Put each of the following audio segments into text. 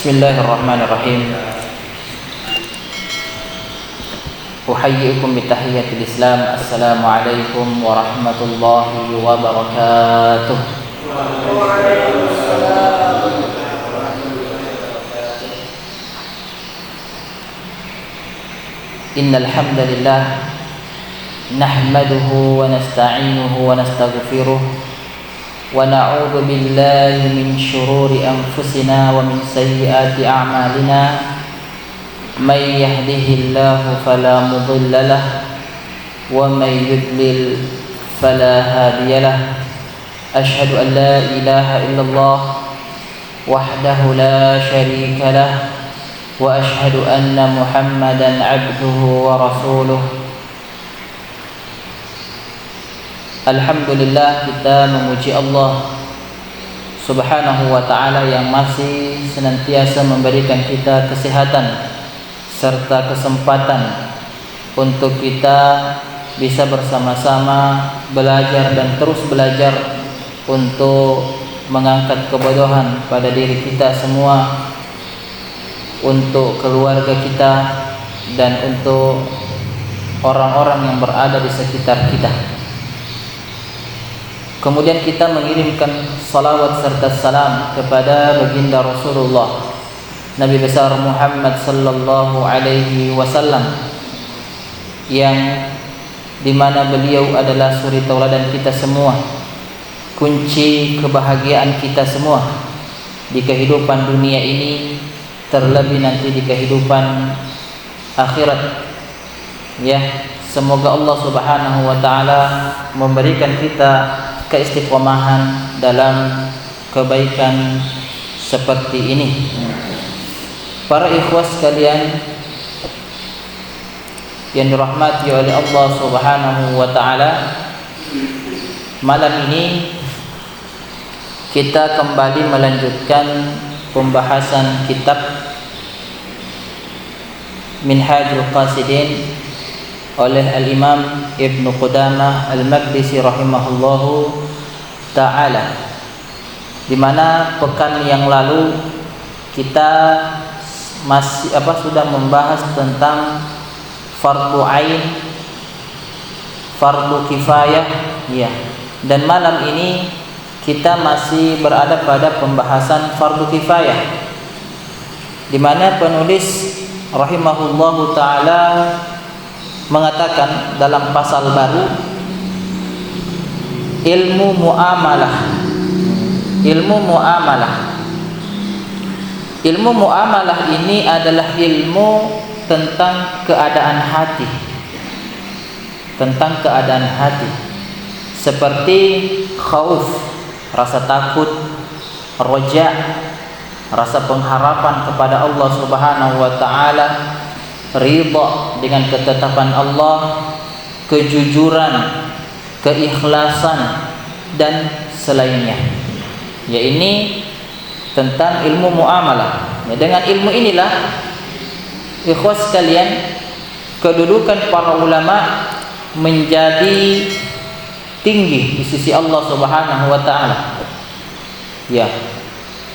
Bismillahirrahmanirrahim. Uhayyikum bitahiyyatil Islam. Assalamualaikum warahmatullahi wabarakatuh. Innal hamdalillah nahmaduhu wa nasta'inuhu wa nastaghfiruh wa na'udzu billahi min shururi anfusina wa min sayyiati a'malina may yahdihillahu fala mudilla lahu wa may yudlil fala hadiya lahu asyhadu an la ilaha illallah wahdahu la syarika lahu wa asyhadu anna Muhammadan 'abduhu wa rasuluh. Alhamdulillah, kita memuji Allah Subhanahu wa ta'ala yang masih senantiasa memberikan kita kesehatan serta kesempatan untuk kita bisa bersama-sama belajar dan terus belajar untuk mengangkat kebodohan pada diri kita semua, untuk keluarga kita, dan untuk orang-orang yang berada di sekitar kita. Kemudian kita mengirimkan salawat serta salam kepada baginda Rasulullah Nabi besar Muhammad sallallahu alaihi wasallam, yang dimana beliau adalah suri tauladan kita semua, kunci kebahagiaan kita semua di kehidupan dunia ini, terlebih nanti di kehidupan akhirat. Ya, semoga Allah Subhanahu wa ta'ala memberikan kita keistiqomahan dalam kebaikan seperti ini. Para ikhwas sekalian yang dirahmati oleh Allah Subhanahu wa ta'ala, malam ini kita kembali melanjutkan pembahasan kitab Minhajul Qasidin oleh Al-Imam Ibn Qudamah Al-Maqdisi rahimahullahu ta'ala, di mana pekan yang lalu kita sudah membahas tentang fardu ain, fardu kifayah, ya. Dan malam ini kita masih berada pada pembahasan fardu kifayah, di mana penulis rahimahullahu ta'ala mengatakan dalam pasal baru, ilmu muamalah. Ilmu muamalah ini adalah ilmu tentang keadaan hati. Seperti khauf, rasa takut, roja, rasa pengharapan kepada Allah Subhanahu wa ta'ala, ridha dengan ketetapan Allah, kejujuran, keikhlasan, dan selainnya. Ya, ini tentang ilmu muamalah. Ya, dengan ilmu inilah ikhwas sekalian, kedudukan para ulama menjadi tinggi di sisi Allah Subhanahu wa ta'ala. Ya,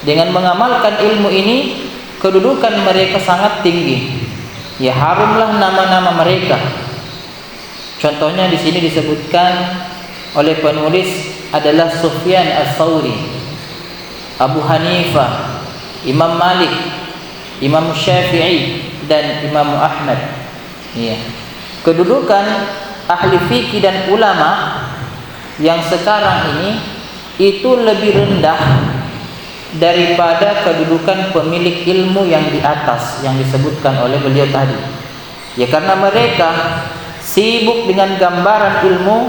dengan mengamalkan ilmu ini, kedudukan mereka sangat tinggi. Ya, harumlah nama-nama mereka. Contohnya di sini disebutkan oleh penulis adalah Sufyan Ats-Tsauri, Abu Hanifah, Imam Malik, Imam Syafi'i, dan Imam Ahmad. Ya. Kedudukan ahli fikih dan ulama yang sekarang ini itu lebih rendah daripada kedudukan pemilik ilmu yang di atas yang disebutkan oleh beliau tadi. Ya, karena mereka sibuk dengan gambaran ilmu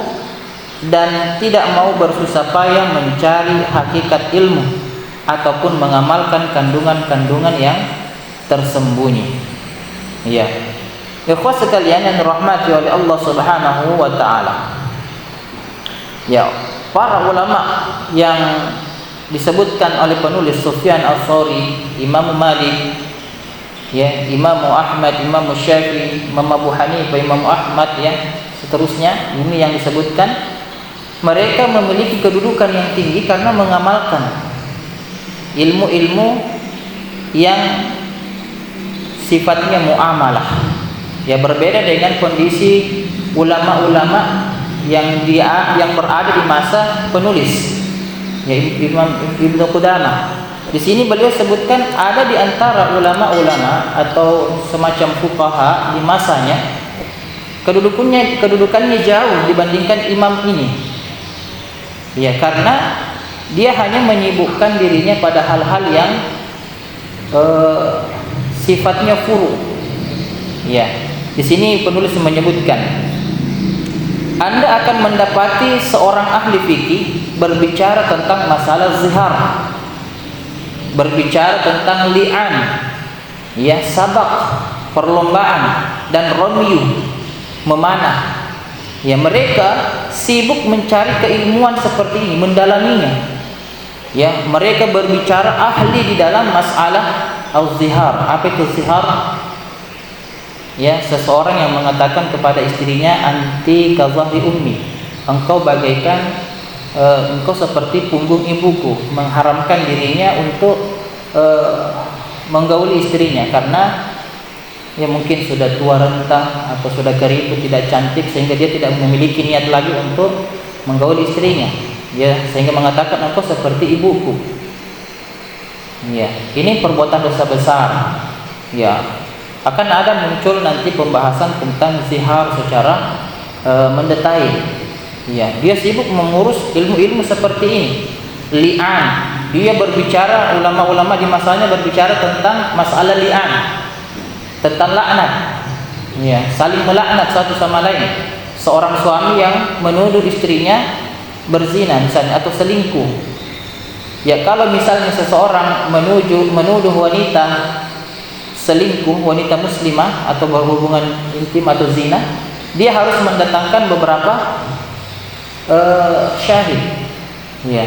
dan tidak mau bersusah payah mencari hakikat ilmu ataupun mengamalkan kandungan-kandungan yang tersembunyi. Ya, ikhwas sekalian yang dirahmati oleh Allah Subhanahu wa ta'ala. Ya, para ulama yang disebutkan oleh penulis, Sufyan Ats-Tsauri, Imam Malik, ya, Imam Ahmad, Imam Syafi'i, Imam Abu Hanifah, Imam Ahmad, ya, seterusnya, ini yang disebutkan. Mereka memiliki kedudukan yang tinggi karena mengamalkan ilmu-ilmu yang sifatnya muamalah. Ya, berbeda dengan kondisi ulama-ulama yang berada di masa penulis, ya Imam Ibnu Qudamah. Di sini beliau sebutkan ada di antara ulama-ulama atau semacam fuqaha di masanya kedudukannya jauh dibandingkan imam ini. Ya, karena dia hanya menyibukkan dirinya pada hal-hal yang sifatnya furu. Ya, di sini penulis menyebutkan Anda akan mendapati seorang ahli fikih berbicara tentang masalah zihar, berbicara tentang li'an, ya, sabak, perlombaan, dan romyu, memanah. Ya, mereka sibuk mencari keilmuan seperti ini, mendalaminya. Ya, mereka berbicara ahli di dalam masalah al-zihar. Apa itu zihar? Ya, seseorang yang mengatakan kepada istrinya, anti ka zahri ummi, engkau bagaikan engkau seperti punggung ibuku, mengharamkan dirinya untuk menggauli istrinya karena ya mungkin sudah tua renta atau sudah keriput, tidak cantik, sehingga dia tidak memiliki niat lagi untuk menggauli istrinya. Ya, sehingga mengatakan engkau seperti ibuku. Ya, ini perbuatan dosa besar. Ya, akan ada muncul nanti pembahasan tentang zihar secara mendetail. Ya, dia sibuk mengurus ilmu-ilmu seperti ini. Li'an, dia berbicara, ulama-ulama di masanya berbicara tentang masalah li'an, tentang laknat. Ya, saling melaknat satu sama lain. Seorang suami yang menuduh istrinya berzina misalnya atau selingkuh. Ya, kalau misalnya seseorang menuduh wanita selingkuh, wanita muslimah atau berhubungan intim atau zina, dia harus mendatangkan beberapa syahid. Ya.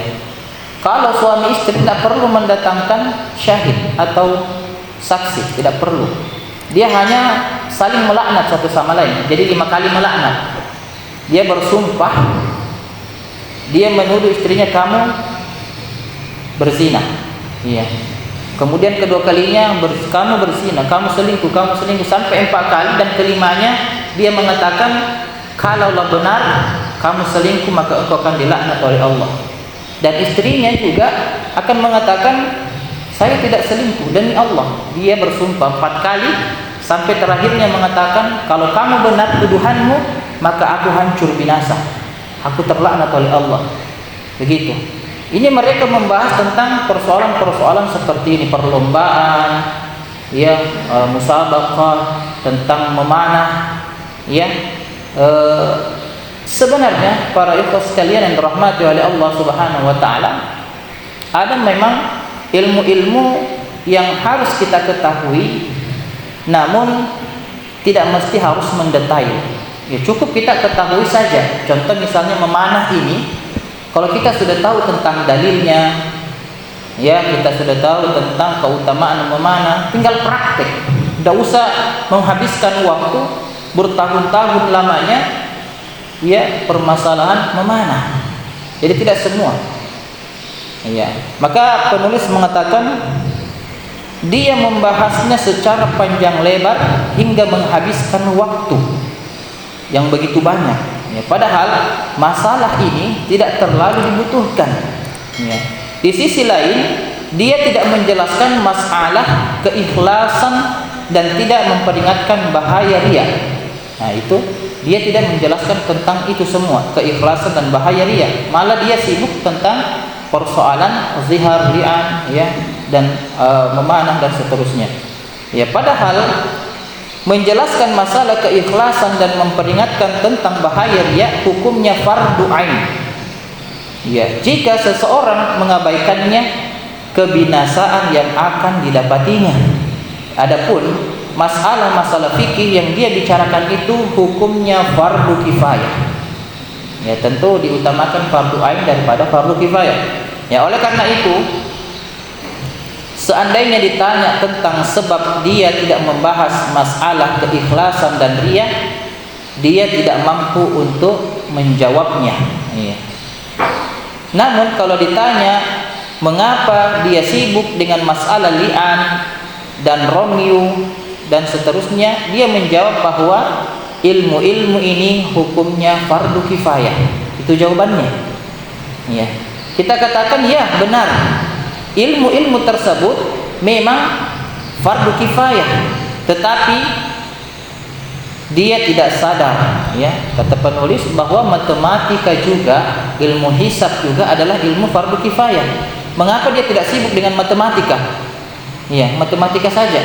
Kalau suami istri tidak perlu mendatangkan syahid atau saksi, tidak perlu. Dia hanya saling melaknat satu sama lain. Jadi 5 kali melaknat. Dia bersumpah, dia menuduh istrinya, kamu berzina. Iya. Kemudian kedua kalinya kamu berzina, kamu selingkuh sampai 4 kali, dan kelimanya dia mengatakan, kalaulah benar kamu selingkuh maka engkau akan dilaknat oleh Allah. Dan istrinya juga akan mengatakan, saya tidak selingkuh demi Allah. Dia bersumpah 4 kali sampai terakhirnya mengatakan, kalau kamu benar tuduhanmu maka aku hancur binasa, aku terlaknat oleh Allah. Begitu. Ini mereka membahas tentang persoalan-persoalan seperti ini, perlombaan, ya, musabaqah, tentang memanah, ya. Sebenarnya para ikhwah sekalian yang dirahmati oleh Allah Subhanahu wa taala, ada memang ilmu-ilmu yang harus kita ketahui, namun tidak mesti harus mendetail. Ya, cukup kita ketahui saja. Contoh misalnya memanah ini, kalau kita sudah tahu tentang dalilnya, ya, kita sudah tahu tentang keutamaan memanah, tinggal praktek. Tidak usah menghabiskan waktu bertahun-tahun lamanya, ya, permasalahan memanah. Jadi tidak semua. Ya, maka penulis mengatakan dia membahasnya secara panjang lebar hingga menghabiskan waktu yang begitu banyak. Ya, padahal masalah ini tidak terlalu dibutuhkan. Ya. Di sisi lain, dia tidak menjelaskan masalah keikhlasan dan tidak memperingatkan bahaya riya. Nah, itu dia tidak menjelaskan tentang itu semua, keikhlasan dan bahaya riya. Malah dia sibuk tentang persoalan zihar, li'an, ya, dan memanah dan seterusnya. Ya, padahal menjelaskan masalah keikhlasan dan memperingatkan tentang bahaya riya hukumnya fardu ain. Ya, jika seseorang mengabaikannya, kebinasaan yang akan didapatinya. Adapun masalah-masalah fikih yang dia bicarakan itu hukumnya fardu kifayah. Ya, tentu diutamakan fardu ain daripada fardu kifayah. Ya, oleh karena itu, seandainya ditanya tentang sebab dia tidak membahas masalah keikhlasan dan riya, dia tidak mampu untuk menjawabnya. Ya. Namun kalau ditanya mengapa dia sibuk dengan masalah li'an, dan Romeo dan seterusnya, dia menjawab bahwa ilmu-ilmu ini hukumnya fardu kifayah. Itu jawabannya. Ya. Kita katakan ya benar. Ilmu-ilmu tersebut memang fardu kifayah, tetapi dia tidak sadar, ya. Kata penulis bahwa matematika juga, ilmu hisab juga adalah ilmu fardu kifayah. Mengapa dia tidak sibuk dengan matematika? Ya, matematika saja.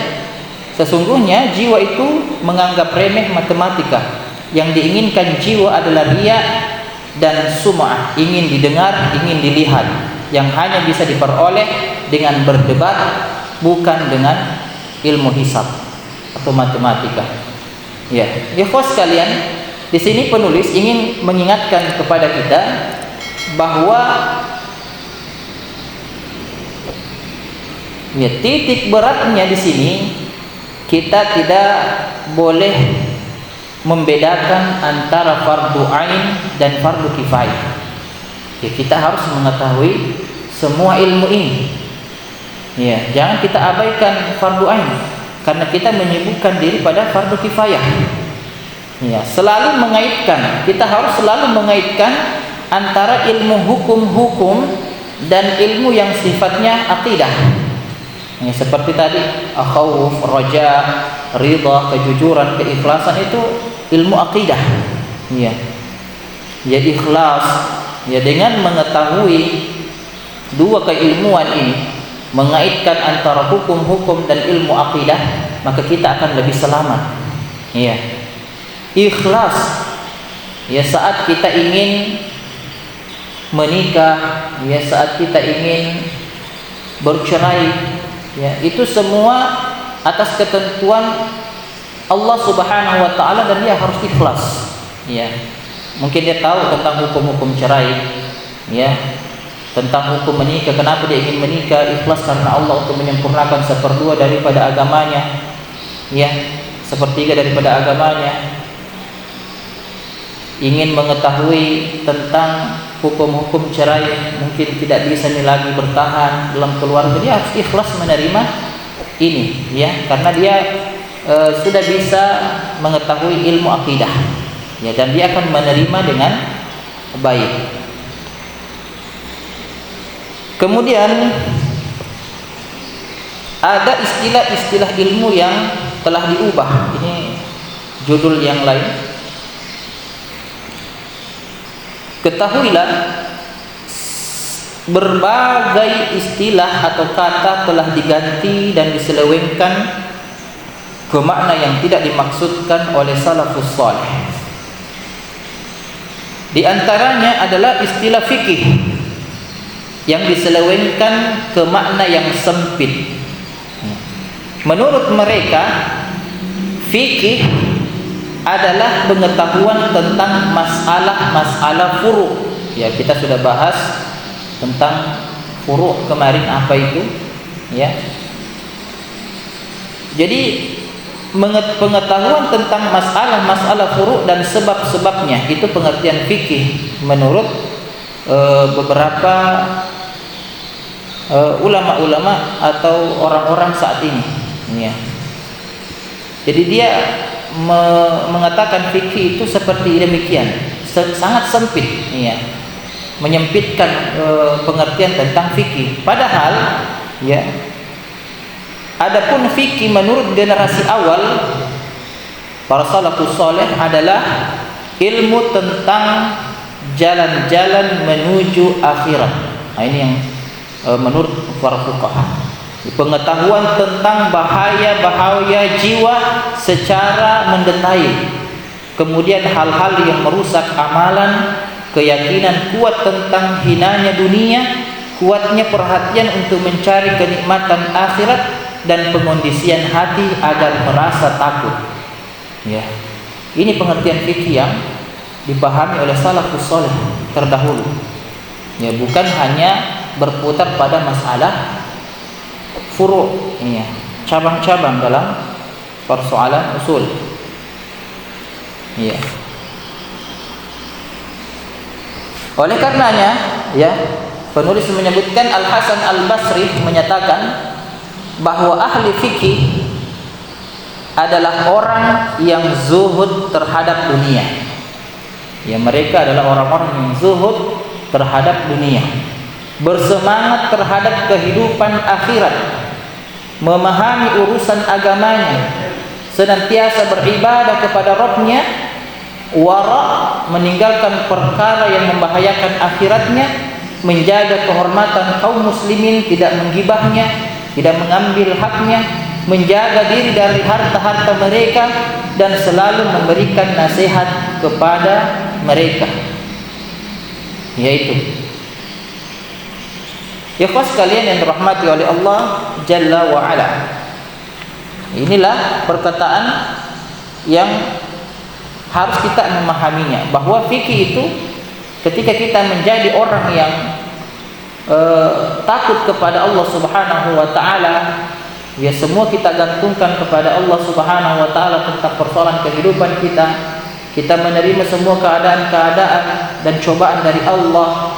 Sesungguhnya jiwa itu menganggap remeh matematika. Yang diinginkan jiwa adalah riya dan sum'ah, ingin didengar, ingin dilihat, yang hanya bisa diperoleh dengan berdebat, bukan dengan ilmu hisab atau matematika. Ya, ikhwas sekalian, di sini penulis ingin mengingatkan kepada kita bahwa ya, titik beratnya di sini kita tidak boleh membedakan antara fardu ain dan fardu kifayah. Ya, kita harus mengetahui semua ilmu ini. Ya, jangan kita abaikan fardu ain karena kita menyibukkan diri pada fardu kifayah. Ya, selalu mengaitkan, kita harus selalu mengaitkan antara ilmu hukum-hukum dan ilmu yang sifatnya akidah. Ya, seperti tadi, khauf, raja, ridha, kejujuran, keikhlasan itu ilmu akidah. Ya. Ya, ikhlas, ya, dengan mengetahui dua keilmuan ini, mengaitkan antara hukum-hukum dan ilmu akidah, maka kita akan lebih selamat. Ya. Ikhlas, ya, saat kita ingin menikah, ya, saat kita ingin bercerai, ya, itu semua atas ketentuan Allah Subhanahu wa taala dan dia harus ikhlas. Ya. Mungkin dia tahu tentang hukum-hukum cerai, ya, tentang hukum menikah, kenapa dia ingin menikah, ikhlas karena Allah untuk menyempurnakan 1/2 daripada agamanya, ya, 1/3 daripada agamanya. Ingin mengetahui tentang hukum-hukum cerai, mungkin tidak bisa lagi bertahan dalam keluarga, dia harus ikhlas menerima ini, ya, karena dia sudah bisa mengetahui ilmu akidah, ya, dan dia akan menerima dengan baik. Kemudian ada istilah-istilah ilmu yang telah diubah. Ini judul yang lain. Ketahuilah, berbagai istilah atau kata telah diganti dan diselewengkan ke makna yang tidak dimaksudkan oleh salafus salih. Di antaranya adalah istilah fikih yang diselewengkan ke makna yang sempit. Menurut mereka, fikih adalah pengetahuan tentang masalah-masalah furu'. Ya, kita sudah bahas tentang furu' kemarin, apa itu, ya. Jadi pengetahuan tentang masalah-masalah furu' dan sebab-sebabnya, itu pengertian fikih menurut beberapa ulama-ulama atau orang-orang saat ini, ya. Jadi dia mengatakan fikih itu seperti demikian, sangat sempit, ya, menyempitkan pengertian tentang fikih. Padahal, ya, adapun fikih menurut generasi awal para salafus saleh adalah ilmu tentang jalan-jalan menuju akhirat. Nah, ini yang menurut para fuqaha, pengetahuan tentang bahaya-bahaya jiwa secara mendetail, kemudian hal-hal yang merusak amalan, keyakinan kuat tentang hinanya dunia, kuatnya perhatian untuk mencari kenikmatan akhirat, dan pengondisian hati agar merasa takut. Ya, ini pengertian fikih yang dipahami oleh salafus saleh terdahulu. Ya, bukan hanya berputar pada masalah furu', ya, cabang-cabang dalam persoalan usul. Ya. Oleh karenanya, ya, penulis menyebutkan Al Hasan Al Basri menyatakan bahwa ahli fikih adalah orang yang zuhud terhadap dunia. Ya, mereka adalah orang-orang yang zuhud terhadap dunia, bersemangat terhadap kehidupan akhirat, memahami urusan agamanya, senantiasa beribadah kepada Rabb-Nya, wara, meninggalkan perkara yang membahayakan akhiratnya, menjaga kehormatan kaum muslimin, tidak menggibahnya, tidak mengambil haknya, menjaga diri dari harta-harta mereka, dan selalu memberikan nasihat kepada mereka. Yaitu, ikhwas sekalian yang dirahmati oleh Allah Jalla wa Ala, inilah perkataan yang harus kita memahaminya, bahwa fikih itu ketika kita menjadi orang yang takut kepada Allah Subhanahu wa taala, ya semua kita gantungkan kepada Allah Subhanahu wa taala tentang persoalan kehidupan kita. Kita menerima semua keadaan-keadaan dan cobaan dari Allah.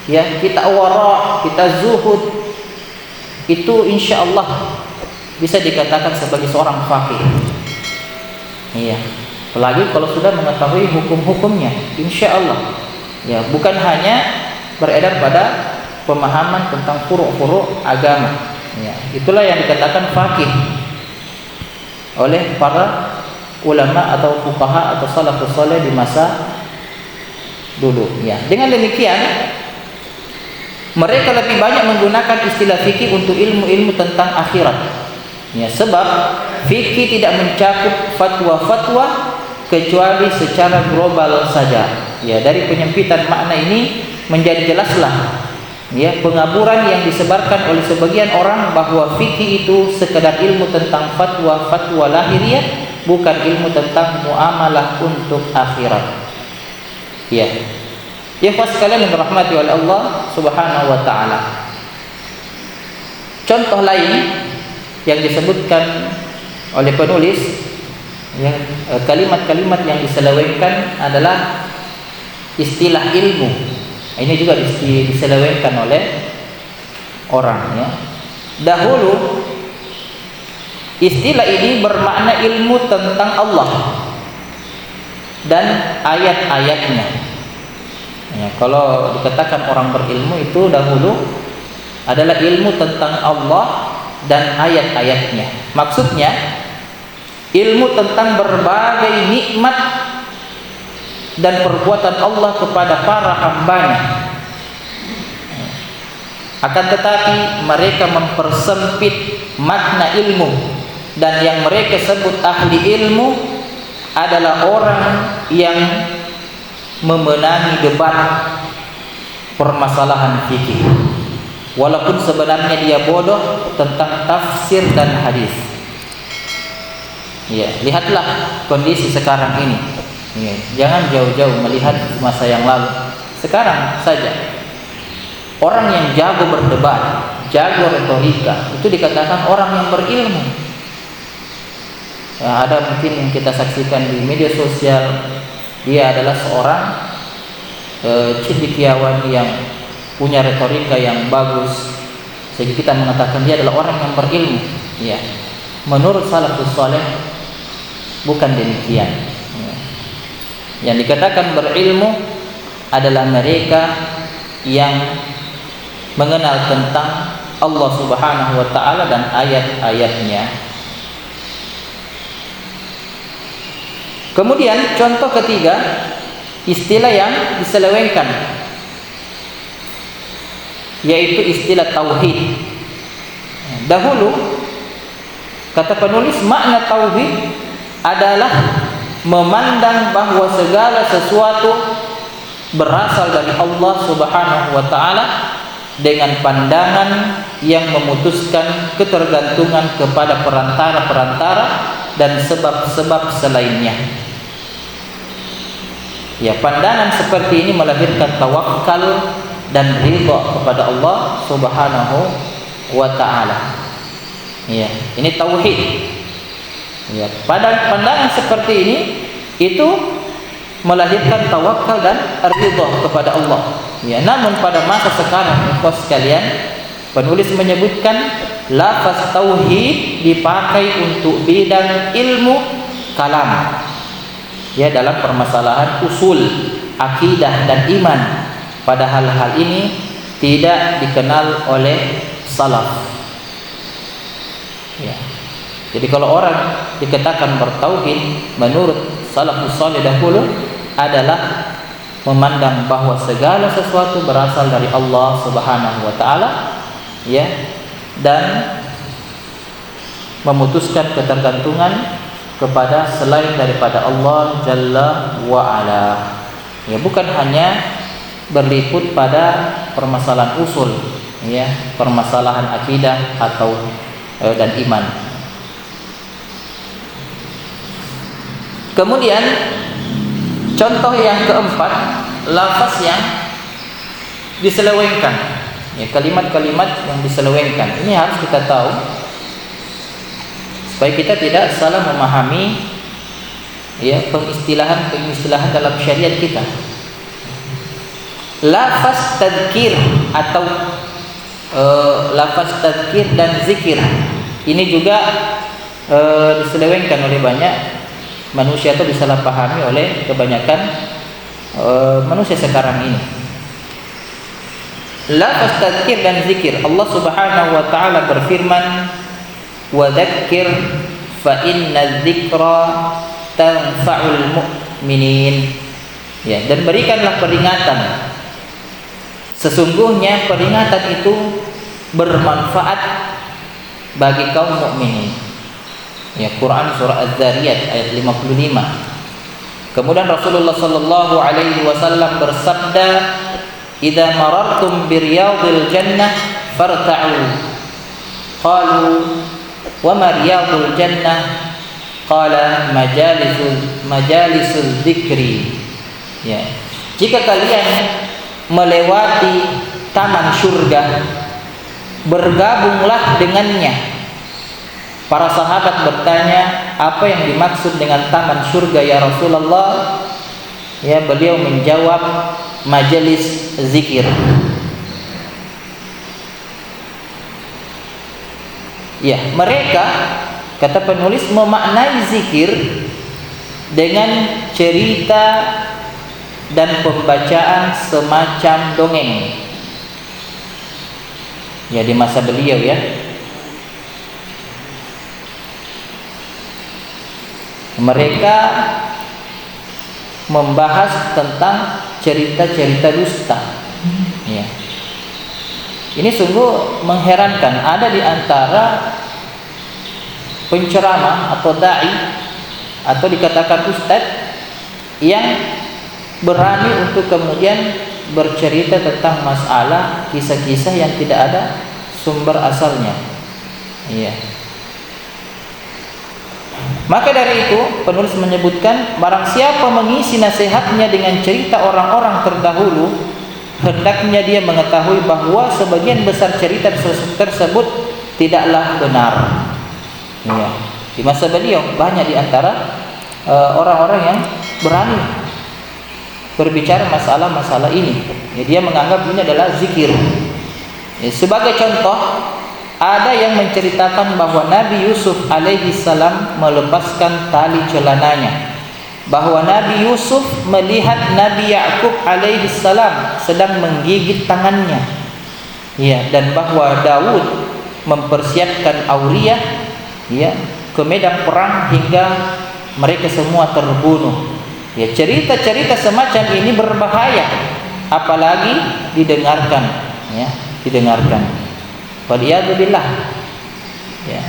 Ya, kita wara, kita zuhud. Itu insyaallah bisa dikatakan sebagai seorang faqih. Iya. Apalagi kalau sudah mengetahui hukum-hukumnya, insyaallah. Ya, bukan hanya beredar pada pemahaman tentang furu'-furu' agama. Ya, itulah yang dikatakan faqih oleh para ulama atau fuqaha atau salafus saleh di masa dulu. Ya, dengan demikian mereka lebih banyak menggunakan istilah fikih untuk ilmu-ilmu tentang akhirat. Ya, sebab fikih tidak mencakup fatwa-fatwa kecuali secara global saja. Ya, dari penyempitan makna ini menjadi jelaslah ya pengaburan yang disebarkan oleh sebagian orang bahwa fikih itu sekedar ilmu tentang fatwa-fatwa lahiriah, bukan ilmu tentang muamalah untuk akhirat. Ya. Ya, pas sekalian yang dirahmati oleh Allah Subhanahu wa taala. Contoh lain yang disebutkan oleh penulis, ya, kalimat-kalimat yang diselewengkan adalah istilah ilmu. Ini juga diselewengkan oleh orang, ya. Dahulu istilah ini bermakna ilmu tentang Allah dan ayat-ayatnya. Ya, kalau dikatakan orang berilmu itu dahulu adalah ilmu tentang Allah dan ayat-ayatnya. Maksudnya ilmu tentang berbagai nikmat dan perbuatan Allah kepada para hambanya. Akan tetapi mereka mempersempit makna ilmu, dan yang mereka sebut ahli ilmu adalah orang yang memenangi debat permasalahan fikih, walaupun sebenarnya dia bodoh tentang tafsir dan hadis. Ya, lihatlah kondisi sekarang ini. Ya, jangan jauh-jauh melihat masa yang lalu. Sekarang saja orang yang jago berdebat, jago retorika, itu dikatakan orang yang berilmu. Ya, ada mungkin yang kita saksikan di media sosial, dia adalah seorang cendekiawan yang punya retorika yang bagus, sehingga kita mengatakan dia adalah orang yang berilmu. Ya, menurut salafus saleh bukan demikian. Ya. Yang dikatakan berilmu adalah mereka yang mengenal tentang Allah Subhanahu wa taala dan ayat-ayatnya. Kemudian contoh ketiga, istilah yang diselewengkan, yaitu istilah tauhid. Dahulu kata penulis, makna tauhid adalah memandang bahwa segala sesuatu berasal dari Allah Subhanahu wa taala dengan pandangan yang memutuskan ketergantungan kepada perantara-perantara dan sebab-sebab selainnya. Ya, pandangan seperti ini melahirkan tawakal dan ridha kepada Allah Subhanahu wa taala. Ya, ini tauhid. Ya, pada pandangan seperti ini itu melahirkan tawakal dan ridha kepada Allah. Ya, namun pada masa sekarang, ikhwas sekalian, penulis menyebutkan lafaz tauhid dipakai untuk bidang ilmu kalam, ya, dalam permasalahan usul akidah dan iman. Padahal hal ini tidak dikenal oleh salaf, ya. Jadi kalau orang dikatakan bertauhid menurut salafus salih dahulu adalah memandang bahwa segala sesuatu berasal dari Allah Subhanahu wa taala, ya, dan memutuskan ketergantungan kepada selain daripada Allah Jalla wa Ala. Ya, bukan hanya berliput pada permasalahan usul, ya, permasalahan akidah atau dan iman. Kemudian contoh yang keempat, lafaz yang diselewengkan, ya, kalimat-kalimat yang diselewengkan. Ini harus kita tahu supaya kita tidak salah memahami, ya, pengistilahan dalam syariat kita. Lafaz tadzkir atau lafaz tadzkir dan zikir ini juga diselewengkan oleh banyak manusia atau disalahpahami oleh kebanyakan manusia sekarang ini. Lafaz tadzkir dan zikir, Allah Subhanahu wa taala berfirman, "Wa dzakkir fa inna dzikra tanfa'ul mu'minin." Ya, dan berikanlah peringatan. Sesungguhnya peringatan itu bermanfaat bagi kaum mukminin. Ya, Quran surah Az-Zariyat ayat 55. Kemudian Rasulullah sallallahu alaihi wasallam bersabda, "Idza marartum bi riyadil jannah farta'u." Qalu, "Wa ma riyadul jannah?" Qala, majalisul dzikri. Ya. Jika kalian melewati taman surga, bergabunglah dengannya. Para sahabat bertanya, apa yang dimaksud dengan taman surga ya Rasulullah? Ya, beliau menjawab, majelis zikir. Ya, mereka, kata penulis, memaknai zikir dengan cerita dan pembacaan semacam dongeng. Ya, di masa beliau, ya. Mereka membahas tentang cerita-cerita dusta. Ya. Ini sungguh mengherankan. Ada di antara penceramah atau dai atau dikatakan ustadz yang berani untuk kemudian bercerita tentang masalah kisah-kisah yang tidak ada sumber asalnya. Iya. Maka dari itu penulis menyebutkan, barang siapa mengisi nasihatnya dengan cerita orang-orang terdahulu, hendaknya dia mengetahui bahwa sebagian besar cerita tersebut tidaklah benar. Ya. Di masa beliau banyak di antara orang-orang yang berani berbicara masalah-masalah ini. Ya, dia menganggap ini adalah zikir. Ya, sebagai contoh, ada yang menceritakan bahwa Nabi Yusuf alaihi salam melepaskan tali celananya, bahwa Nabi Yusuf melihat Nabi Yakub alaihi salam sedang menggigit tangannya, ya, dan bahwa Daud mempersiapkan Auriyah, ya, ke medan perang hingga mereka semua terbunuh. Ya, cerita-cerita semacam ini berbahaya apalagi didengarkan, ya, didengarkan. Waliyadzubillah. Ya.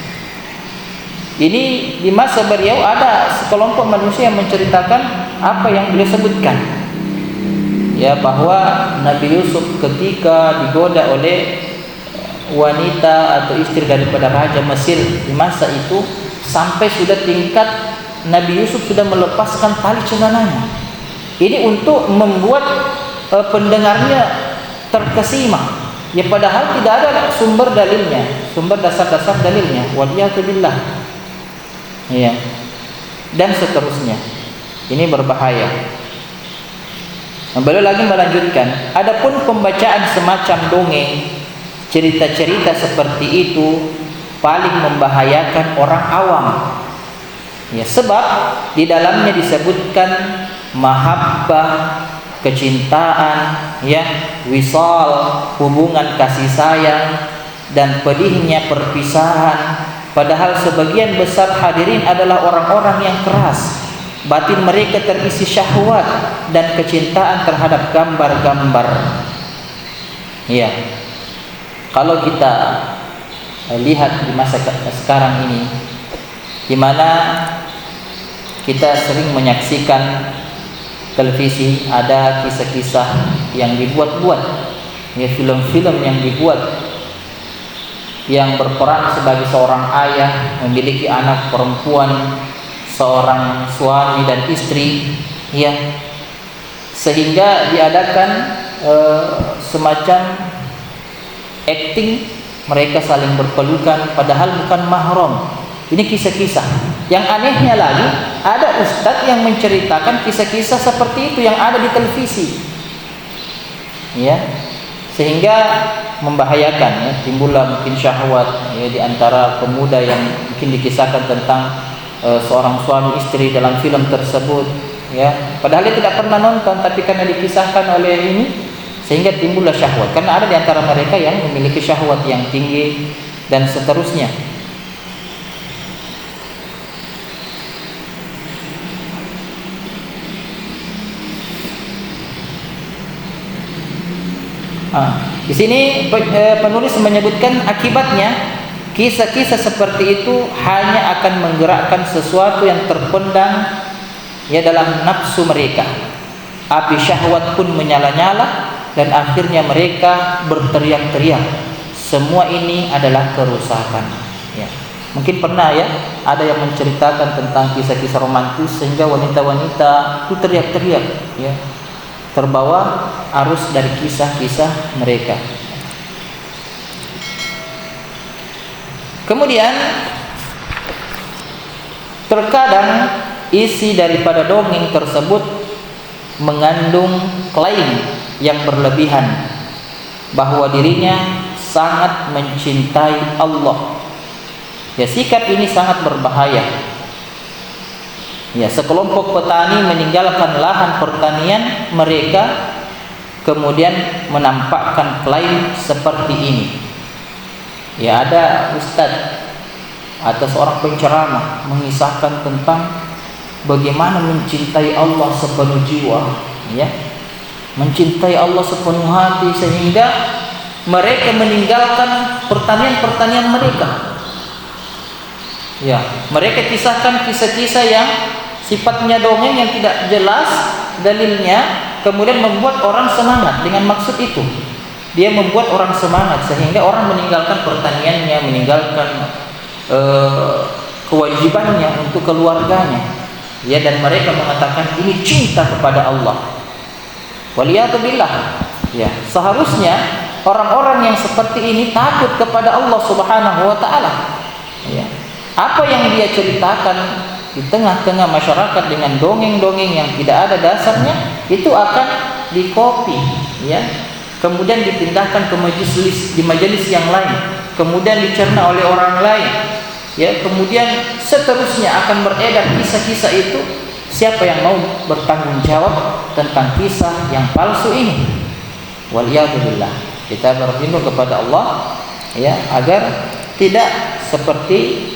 Ini di masa beliau ada sekelompok manusia yang menceritakan apa yang beliau sebutkan. Ya, bahwa Nabi Yusuf ketika digoda oleh wanita atau istri daripada raja Mesir di masa itu, sampai sudah tingkat Nabi Yusuf sudah melepaskan tali celananya. Ini untuk membuat pendengarnya terkesima. Ya, padahal tidak ada sumber dalilnya, sumber dasar-dasar dalilnya. Waliyadzubillah. Ya. Dan seterusnya. Ini berbahaya. Beliau lagi melanjutkan, adapun pembacaan semacam dongeng, cerita-cerita seperti itu paling membahayakan orang awam. Ya, sebab di dalamnya disebutkan mahabbah, kecintaan, ya, wisal, hubungan kasih sayang, dan pedihnya perpisahan. Padahal sebagian besar hadirin adalah orang-orang yang keras. Batin mereka terisi syahwat dan kecintaan terhadap gambar-gambar. Ya, kalau kita lihat di masa sekarang ini, di mana kita sering menyaksikan televisi, ada kisah-kisah yang dibuat-buat, ya, film-film yang dibuat, yang berperan sebagai seorang ayah memiliki anak perempuan, seorang suami dan istri, ya, sehingga diadakan semacam acting, mereka saling berpelukan padahal bukan mahram. Ini kisah-kisah. Yang anehnya lagi, ada ustadz yang menceritakan kisah-kisah seperti itu yang ada di televisi, ya, sehingga membahayakan, ya, timbullah mungkin syahwat, ya, di antara pemuda yang mungkin dikisahkan tentang seorang suami istri dalam film tersebut, ya, padahal dia tidak pernah nonton, tapi karena dikisahkan oleh ini sehingga timbullah syahwat, karena ada di antara mereka yang memiliki syahwat yang tinggi dan seterusnya. Di sini penulis menyebutkan akibatnya kisah-kisah seperti itu hanya akan menggerakkan sesuatu yang terpendam, ya, dalam nafsu mereka. Api syahwat pun menyala-nyala dan akhirnya mereka berteriak-teriak. Semua ini adalah kerusakan. Ya. Mungkin pernah, ya, ada yang menceritakan tentang kisah-kisah romantis sehingga wanita-wanita itu teriak-teriak, ya, terbawa arus dari kisah-kisah mereka. Kemudian terkadang isi daripada dongeng tersebut mengandung klaim yang berlebihan bahwa dirinya sangat mencintai Allah. Ya, sikap ini sangat berbahaya. Ya, sekelompok petani meninggalkan lahan pertanian mereka kemudian menampakkan klaim seperti ini. Ya, ada ustadz atau seorang penceramah mengisahkan tentang bagaimana mencintai Allah sepenuh jiwa, ya, mencintai Allah sepenuh hati sehingga mereka meninggalkan pertanian-pertanian mereka. Ya, mereka kisahkan kisah-kisah yang sifatnya dongeng yang tidak jelas dalilnya, kemudian membuat orang semangat dengan maksud itu. Dia membuat orang semangat sehingga orang meninggalkan pertaniannya, meninggalkan kewajibannya untuk keluarganya. Ya, dan mereka mengatakan ini cinta kepada Allah. Waliyadzubillah. Ya, seharusnya orang-orang yang seperti ini takut kepada Allah Subhanahu wa taala. Ya. Apa yang dia ceritakan di tengah-tengah masyarakat dengan dongeng-dongeng yang tidak ada dasarnya itu akan dikopi, ya, kemudian dipindahkan ke majelis yang lain, kemudian dicerna oleh orang lain, ya, kemudian seterusnya akan beredar kisah-kisah itu. Siapa yang mau bertanggung jawab tentang kisah yang palsu ini? Waliyadzubillah. Kita berlindung kepada Allah, ya, agar tidak seperti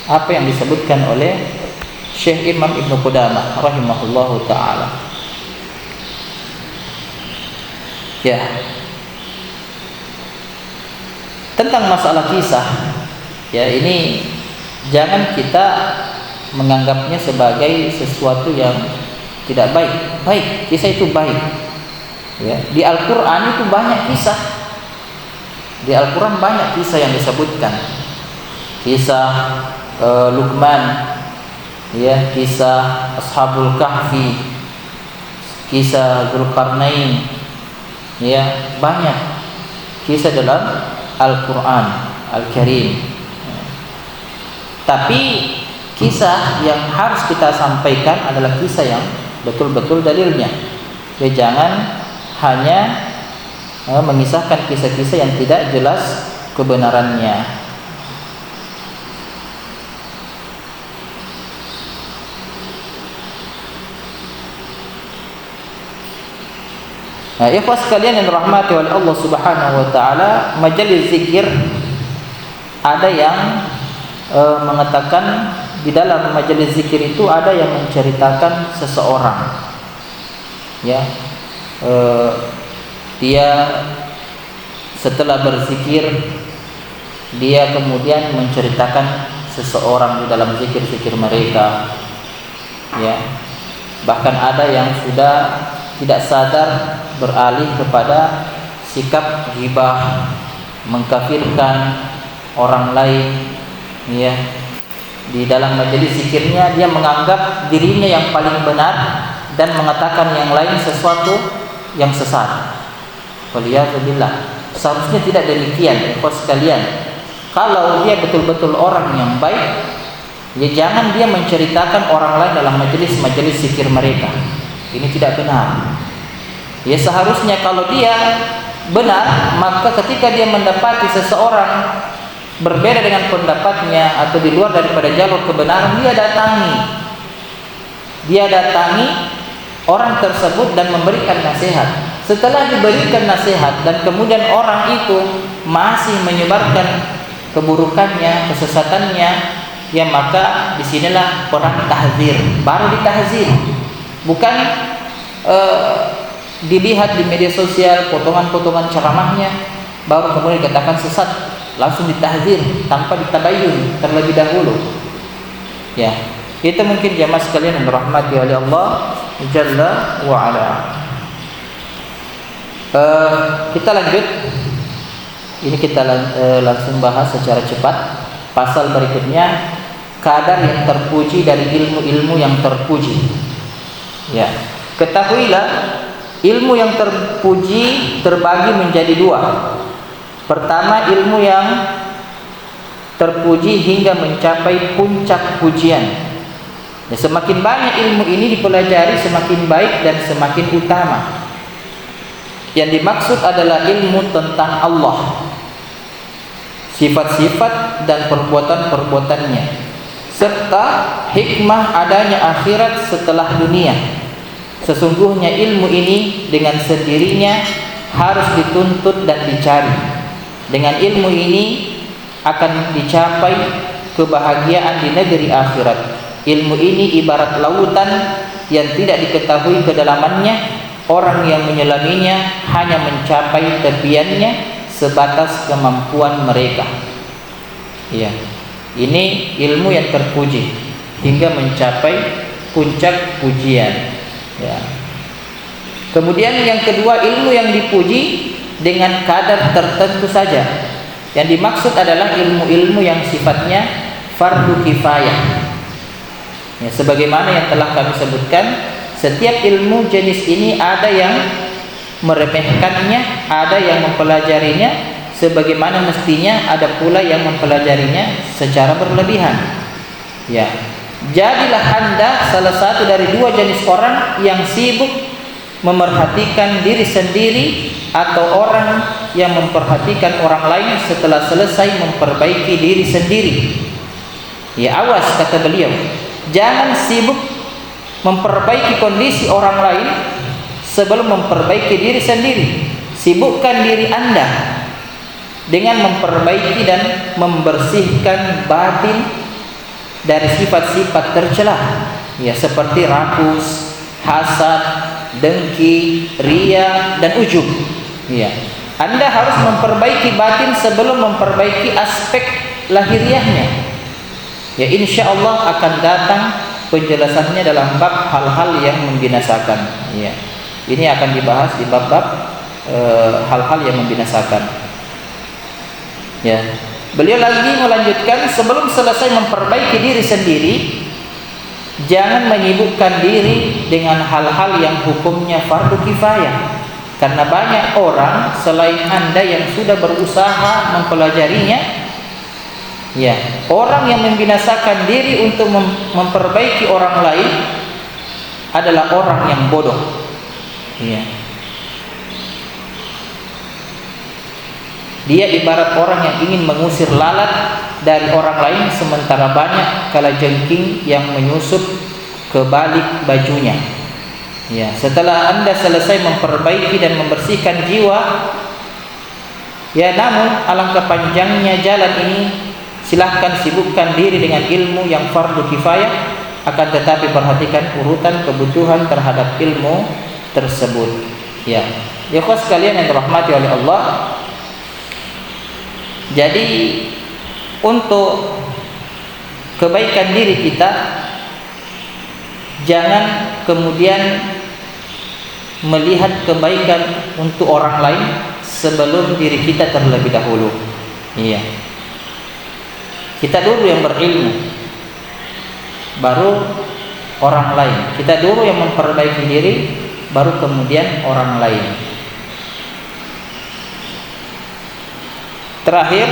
apa yang disebutkan oleh Syekh Imam Ibnu Qudamah rahimahullahu taala. Ya. Tentang masalah kisah, ya, ini jangan kita menganggapnya sebagai sesuatu yang tidak baik. Baik, kisah itu baik. Ya, di Al-Qur'an itu banyak kisah. Di Al-Qur'an banyak kisah yang disebutkan. Kisah Luqman, ya, kisah Ashabul Kahfi, kisah Dzulqarnain, ya, banyak kisah dalam Al-Qur'an Al-Karim. Tapi kisah yang harus kita sampaikan adalah kisah yang betul-betul dalilnya. Ya, jangan hanya mengisahkan kisah-kisah yang tidak jelas kebenarannya. Nah, ikhwas sekalian yang dirahmati oleh Allah Subhanahu wa taala, majelis zikir ada yang mengatakan di dalam majelis zikir itu ada yang menceritakan seseorang, ya, dia setelah berzikir dia kemudian menceritakan seseorang di dalam zikir-zikir mereka, ya. Bahkan ada yang sudah tidak sadar beralih kepada sikap ghibah, mengkafirkan orang lain, ya. Di dalam majelis zikirnya dia menganggap dirinya yang paling benar dan mengatakan yang lain sesuatu yang sesat. Waliyadzubillah. Seharusnya tidak demikian, ikhwas sekalian. Kalau dia betul-betul orang yang baik, ya jangan dia menceritakan orang lain dalam majelis-majelis zikir mereka. Ini tidak benar. Ya seharusnya kalau dia benar, maka ketika dia mendapati seseorang berbeda dengan pendapatnya atau di luar daripada jalur kebenaran, dia datangi orang tersebut dan memberikan nasihat. Setelah diberikan nasihat dan kemudian orang itu masih menyebarkan keburukannya, kesesatannya, ya maka disinilah peran tahzir. Baru ditahzir, bukan dilihat di media sosial potongan-potongan ceramahnya baru kemudian dikatakan sesat, langsung ditahzir tanpa ditabayun terlebih dahulu. Ya, itu mungkin jamaah sekalian yang dirahmati oleh Allah Jalla wa Ala. Kita lanjut. Ini kita langsung bahas secara cepat. Pasal berikutnya, kadar yang terpuji dari ilmu-ilmu yang terpuji. Ya, ketahuilah ilmu yang terpuji terbagi menjadi dua. Pertama, ilmu yang terpuji hingga mencapai puncak pujian. Ya, semakin banyak ilmu ini dipelajari, semakin baik dan semakin utama. Yang dimaksud adalah ilmu tentang Allah, sifat-sifat dan perbuatan-perbuatannya, serta hikmah adanya akhirat setelah dunia. Sesungguhnya ilmu ini dengan sendirinya harus dituntut dan dicari. Dengan ilmu ini akan dicapai kebahagiaan di negeri akhirat. Ilmu ini ibarat lautan yang tidak diketahui kedalamannya. Orang yang menyelaminya hanya mencapai tepiannya sebatas kemampuan mereka. Ya, ini ilmu yang terpuji hingga mencapai puncak pujian. Ya. Kemudian yang kedua, ilmu yang dipuji dengan kadar tertentu saja. Yang dimaksud adalah ilmu-ilmu yang sifatnya fardu kifayah. Ya, sebagaimana yang telah kami sebutkan, setiap ilmu jenis ini ada yang meremehkannya, ada yang mempelajarinya sebagaimana mestinya, ada pula yang mempelajarinya secara berlebihan. Ya, jadilah Anda salah satu dari dua jenis orang yang sibuk memerhatikan diri sendiri atau orang yang memperhatikan orang lain setelah selesai memperbaiki diri sendiri. Ya, awas, kata beliau, jangan sibuk memperbaiki kondisi orang lain sebelum memperbaiki diri sendiri. Sibukkan diri Anda dengan memperbaiki dan membersihkan batin dari sifat-sifat tercela, ya, seperti rakus, hasad, dengki, ria, dan ujub. Ya, Anda harus memperbaiki batin sebelum memperbaiki aspek lahiriahnya. Ya, insya Allah akan datang penjelasannya dalam bab hal-hal yang membinasakan. Ya, ini akan dibahas di bab-bab hal-hal yang membinasakan. Ya, beliau lagi melanjutkan, sebelum selesai memperbaiki diri sendiri, jangan menyibukkan diri dengan hal-hal yang hukumnya fardu kifayah. Karena banyak orang selain Anda yang sudah berusaha mempelajarinya. Ya, orang yang membinasakan diri untuk memperbaiki orang lain adalah orang yang bodoh. Ya. Dia ibarat orang yang ingin mengusir lalat dari orang lain sementara banyak kalajengking yang menyusup ke balik bajunya. Ya, setelah Anda selesai memperbaiki dan membersihkan jiwa, ya namun alangkah panjangnya jalan ini, silahkan sibukkan diri dengan ilmu yang fardu kifayah, akan tetapi perhatikan urutan kebutuhan terhadap ilmu tersebut. Ya, ikhwan sekalian yang dirahmati oleh Allah. Jadi untuk kebaikan diri kita, jangan kemudian melihat kebaikan untuk orang lain sebelum diri kita terlebih dahulu. Iya. Kita dulu yang berilmu, baru orang lain. Kita dulu yang memperbaiki diri, baru kemudian orang lain. Terakhir,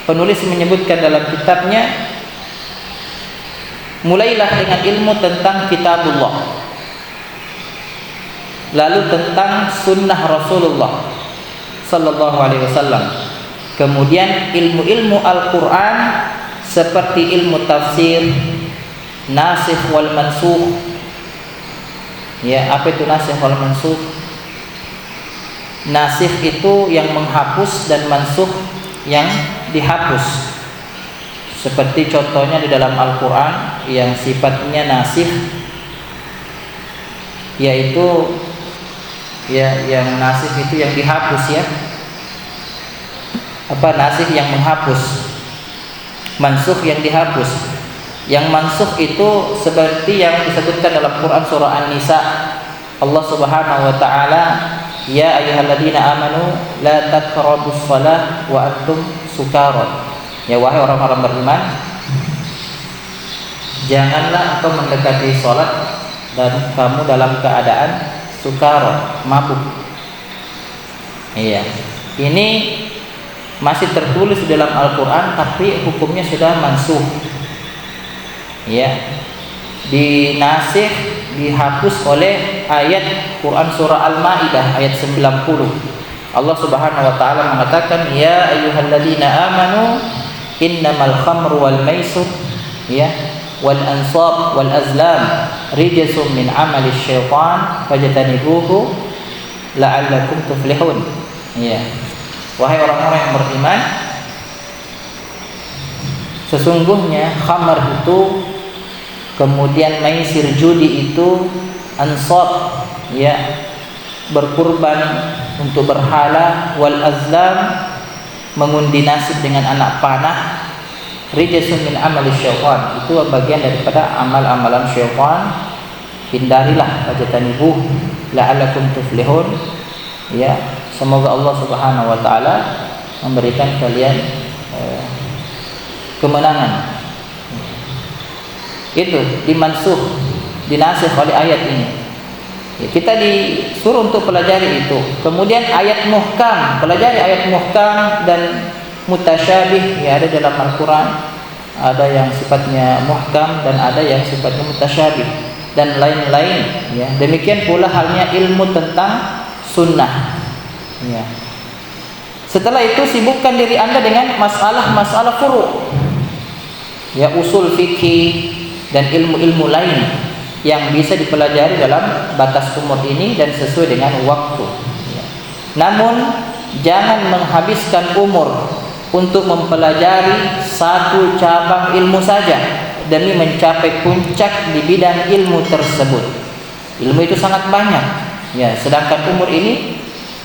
penulis menyebutkan dalam kitabnya, mulailah dengan ilmu tentang kitabullah, lalu tentang sunnah Rasulullah sallallahu alaihi wasallam, kemudian ilmu-ilmu Al-Quran seperti ilmu tafsir, nasikh wal mansukh. Ya, apa itu nasikh wal mansukh? Nasikh itu yang menghapus dan mansukh yang dihapus. Seperti contohnya di dalam Al-Quran yang sifatnya nasikh, yaitu ya, yang nasikh itu yang dihapus, ya. Apa nasikh yang menghapus, mansukh yang dihapus. Yang mansukh itu seperti yang disebutkan dalam Quran surah An-Nisa, Allah Subhanahu wa taala, ya ayyuhalladzina amanu la taqrabus shalah wa antum sukara. Ya, wahai orang-orang beriman, janganlah engkau mendekati salat dan kamu dalam keadaan sukara, mabuk. Iya. Ini masih tertulis di dalam Al-Quran, tapi hukumnya sudah mansukh. Ya, dinasikh, dihapus oleh ayat Quran surah Al-Maidah ayat 90. Allah Subhanahu wa taala mengatakan, ya ayyuhalladzina amanu innamal khamru wal maisir, ya, wal ansab wal azlam rijsun min amali syaitan fajtanibuhu la'allakum tuflihun. Ya, wahai orang-orang yang beriman, sesungguhnya khamar itu, kemudian maisir judi itu, ansab, ya, berkurban untuk berhala, wal azlam, mengundi nasib dengan anak panah, rijsun min amali syaitan, itu bagian daripada amal-amalan syaitan. Hindarilah, fajtanibuh la'allakum tuflihun. Ya, semoga Allah Subhanahu wa taala memberikan kalian kemenangan. Itu dimansuh, dinasikh oleh ayat ini. Ya, kita disuruh untuk pelajari itu. Kemudian ayat muhkam, pelajari ayat muhkam dan mutasyabih. Ya, ada dalam Al-Quran, ada yang sifatnya muhkam dan ada yang sifatnya mutasyabih dan lain-lain. Ya, demikian pula halnya ilmu tentang sunnah. Ya. Setelah itu sibukkan diri Anda dengan masalah-masalah furu', ya, usul fikih dan ilmu-ilmu lain yang bisa dipelajari dalam batas umur ini dan sesuai dengan waktu. Ya. Namun jangan menghabiskan umur untuk mempelajari satu cabang ilmu saja demi mencapai puncak di bidang ilmu tersebut. Ilmu itu sangat banyak. Ya, sedangkan umur ini,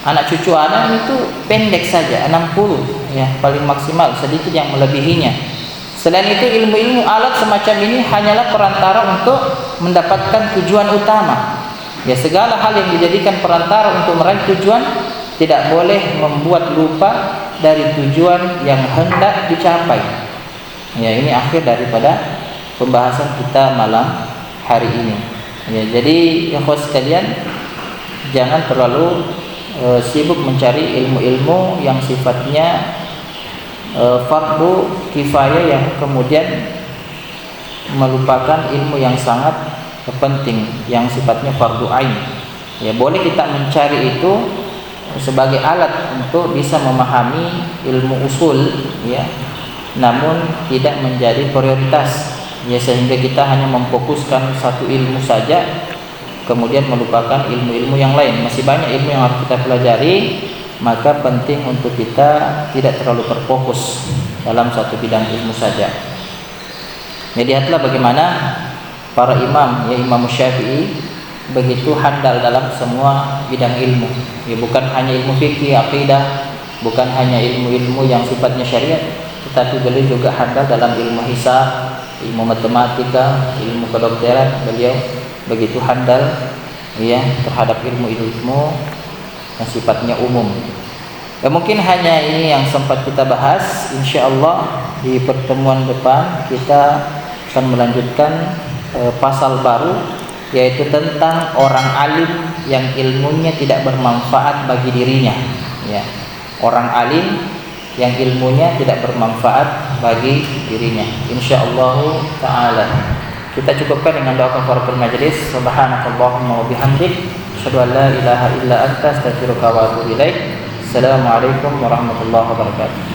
anak cucu anak itu pendek saja, 60, ya, paling maksimal, sedikit yang melebihinya. Selain itu, ilmu-ilmu alat semacam ini hanyalah perantara untuk mendapatkan tujuan utama. Ya, segala hal yang dijadikan perantara untuk meraih tujuan tidak boleh membuat lupa dari tujuan yang hendak dicapai. Ya, ini akhir daripada pembahasan kita malam hari ini. Ya, jadi ya sekalian, jangan terlalu sibuk mencari ilmu-ilmu yang sifatnya fardu kifayah yang kemudian melupakan ilmu yang sangat penting yang sifatnya fardu ain. Ya, boleh kita mencari itu sebagai alat untuk bisa memahami ilmu usul, ya, namun tidak menjadi prioritas, ya, sehingga kita hanya memfokuskan satu ilmu saja kemudian melupakan ilmu-ilmu yang lain. Masih banyak ilmu yang harus kita pelajari, maka penting untuk kita tidak terlalu terfokus dalam satu bidang ilmu saja. Lihatlah bagaimana para imam, ya Imam Syafi'i begitu handal dalam semua bidang ilmu. Ya, bukan hanya ilmu fikih, akidah, bukan hanya ilmu-ilmu yang sifatnya syariat, tetapi beliau juga handal dalam ilmu hisab, ilmu matematika, ilmu kedokteran. Beliau begitu handal ya terhadap ilmu-ilmu yang sifatnya umum. Mungkin hanya ini yang sempat kita bahas. Insyaallah di pertemuan depan kita akan melanjutkan pasal baru, yaitu tentang orang alim yang ilmunya tidak bermanfaat bagi dirinya. Ya, orang alim yang ilmunya tidak bermanfaat bagi dirinya. Insyaallah taala. Kita cukupkan dengan doa kafaratul majelis. Subhanakallahumma wa bihamdik, asyhadu an la ilaha illa anta, astaghfiruka wa atubu ilaik. Assalamualaikum warahmatullahi wabarakatuh.